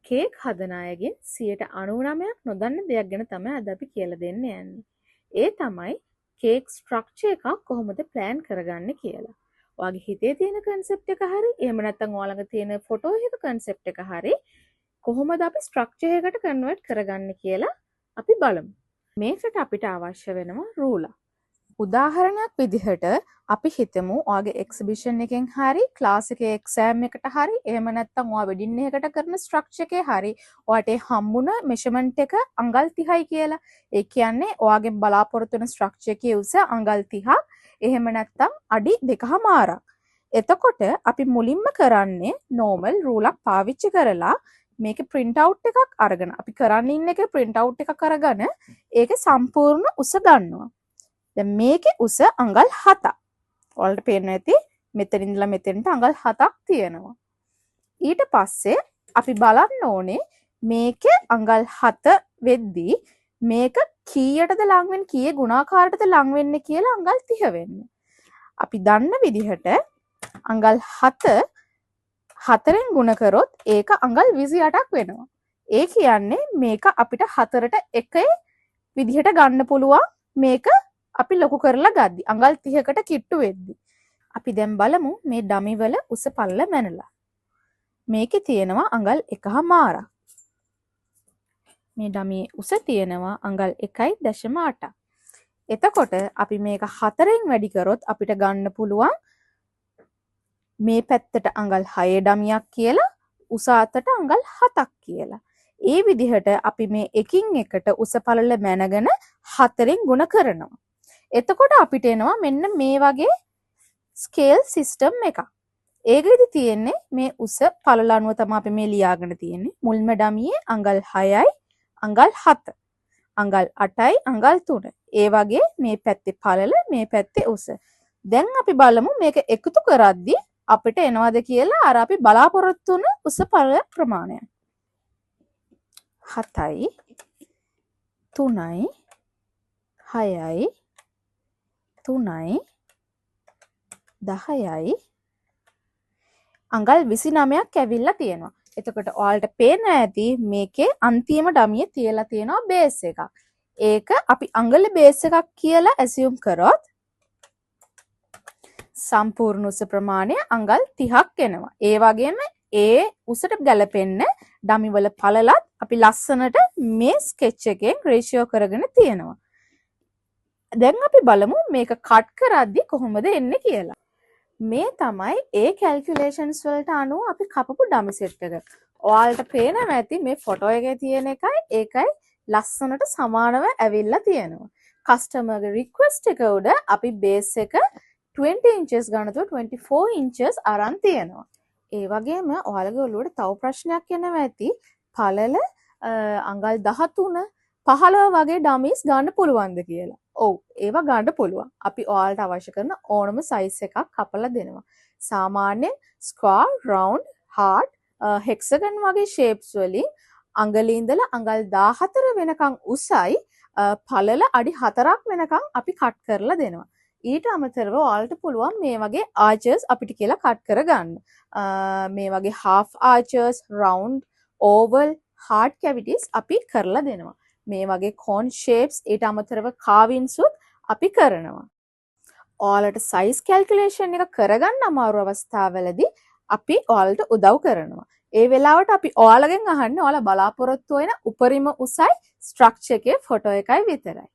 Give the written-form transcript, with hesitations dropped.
Cake හදන අයගෙන් 99% නොදන්න දෙයක් ගැන තමයි අද අපි කියලා දෙන්න යන්නේ. ඒ තමයි කේක් ස්ට්‍රක්චර් එකක් කොහොමද ප්ලෑන් කරගන්නේ කියලා. ඔයාගේ හිතේ තියෙන කන්සෙප්ට් එක හරි එහෙම නැත්නම් ඔයා ළඟ තියෙන ෆොටෝ එකක කන්සෙප්ට් එක හරි කොහොමද අපි ස්ට්‍රක්චර් එකකට කන්වර්ට් කරගන්නේ කියලා අපි බලමු. මේකට අපිට අවශ්‍ය වෙනවා රූලර්. උදාහරණයක් විදිහට අපි හිතමු ඔයාගේ එක්සිබිෂන් එකෙන් හරි ක්ලාස් එකේ එක්සෑම් එකට හරි එහෙම නැත්නම් ඔයා වෙඩින් එකකට කරන ස්ට්‍රක්චර් එකේ හරි ඔයාට හම්බුන මෙෂර්මන්ට් එක අඟල් 30යි කියලා. ඒ කියන්නේ ඔයාගෙන් බලාපොරොත්තු වෙන ස්ට්‍රක්චර් එකේ උස අඟල් 30ක්. එහෙම නැත්නම් අඩි 2.5ක්. එතකොට අපි මුලින්ම කරන්නේ නෝමල් රූලක් පාවිච්චි කරලා මේකේ print out එකක් අරගෙන අපි කරන්න ඉන්න එකේ print out එකක් අරගෙන ඒකේ සම්පූර්ණ උස ගන්නවා. දැන් මේකේ උස අඟල් 7ක්. ඔයාලට පේන්න ඇති මෙතන ඉඳලා මෙතෙන්ට අඟල් 7ක් තියෙනවා. ඊට පස්සේ අපි බලන්න ඕනේ මේකේ අඟල් 7 වෙද්දී මේක කීයටද ලං වෙන්නේ කීයේ ගුණාකාරයටද ලං වෙන්නේ කියලා අඟල් 30 වෙන්නේ. අපි දන්න විදිහට අඟල් 7 4ෙන් ගුණ කරොත් ඒක අඟල් 28ක් වෙනවා. ඒ කියන්නේ මේක අපිට 4ට 1 විදිහට ගන්න පුළුවන් මේක අපි ලොකු කරලා ගද්දි අඟල් 30කට කිට්ටු වෙද්දි. අපි දැන් බලමු මේ ඩමි වල උස පල්ල මැනලා. මේකේ තියෙනවා අඟල් 1.5ක්. මේ ඩමි උස තියෙනවා අඟල් 1.8ක්. එතකොට අපි මේක 4ෙන් වැඩි කරොත් අපිට ගන්න පුළුවන් මේ පැත්තට අඟල් 6 ඩමියක් කියලා උස අතට අඟල් 7ක් කියලා. ඒ විදිහට අපි මේ එකින් එකට උස පළල මැනගෙන 4ෙන් ගුණ කරනවා. එතකොට අපිට එනවා මෙන්න මේ වගේ ස්කේල් සිස්ටම් එකක්. ඒකෙදි තියෙන්නේ මේ උස පළල අනුව තමයි අපි මේ ලියාගෙන තියෙන්නේ. මුල්ම ඩමියේ අඟල් 6යි, අඟල් 7, අඟල් 8යි, අඟල් 3. ඒ වගේ මේ පැත්තේ පළල, මේ පැත්තේ උස. දැන් අපි බලමු මේක එකතු කරද්දී අපිට එනවද කියලා අර අපි බලාපොරොත්තු වුණ උස පළල ප්‍රමාණය. 7යි, 3යි, 6යි, 3යි 10යි අඟල් 29ක් ඇවිල්ලා තියෙනවා. එතකොට ඔයාලට පේන්න ඇති මේකේ අන්තිම ඩමියේ තියලා තියෙනවා බේස් එකක්. ඒක අපි අඟල බේස් එකක් කියලා ඇසියුම් කරොත් සම්පූර්ණ උස ප්‍රමාණය අඟල් 30ක් එනවා. ඒ වගේම ඒ උසට ගැලපෙන්න ඩමි වල පළලත් අපි ලස්සනට මේ ස්කෙච් එකෙන් රේෂියෝ කරගෙන තියෙනවා. දැන් අපි බලමු මේක කට් කරද්දි කොහොමද එන්නේ කියලා. මේ තමයි ඒ කැල්කියුලේෂන්ස් වලට අනුව අපි කපපු ඩමි සෙට් එක. ඔයාලට පේනවා ඇති මේ ෆොටෝ එකේ තියෙන එකයි ඒකයි ලස්සනට සමානව ඇවිල්ලා තියෙනවා. කස්ටමර්ගේ රික්වෙස්ට් එක උඩ අපි බේස් එක 20 inches ගන්නතෝ 24 inches අරන් තියෙනවා. ඒ වගේම ඔයාලගේ ඔළුවට තව ප්‍රශ්නයක් එනවා ඇති පළල අඟල් 13 15 වගේ ඩමිස් ගන්න පුළුවන්ද කියලා. ඔව් ඒවා ගන්න පුළුවන්. අපි ඔයාලට අවශ්‍ය කරන ඕනම සයිස් එකක් කපලා දෙනවා. සාමාන්‍යයෙන් ස්ක්වයර්, රවුන්ඩ්, හાર્ට්, හෙක්සගන් වගේ ෂේප්ස් වලින් අඟලේ ඉඳලා අඟල් 14 වෙනකන් උසයි පළල අඩි 4ක් වෙනකන් අපි කට් කරලා දෙනවා. ඊට අමතරව ඔයාලට පුළුවන් මේ වගේ ආචර්ස් අපිට කියලා කට් කරගන්න. මේ වගේ half arches, round, oval, heart cavities අපි කරලා දෙනවා. මේ වගේ cone shapes ඊට අමතරව carvings උත් අපි කරනවා. ඔයාලට size calculation එක කරගන්න අමාරු අවස්ථාවලදී අපි ඔයාලට උදව් කරනවා. ඒ වෙලාවට අපි ඔයාලගෙන් අහන්නේ ඔයාලා බලාපොරොත්තු වෙන උපරිම උසයි ස්ට්‍රක්චර් එකේ ෆොටෝ එකයි විතරයි.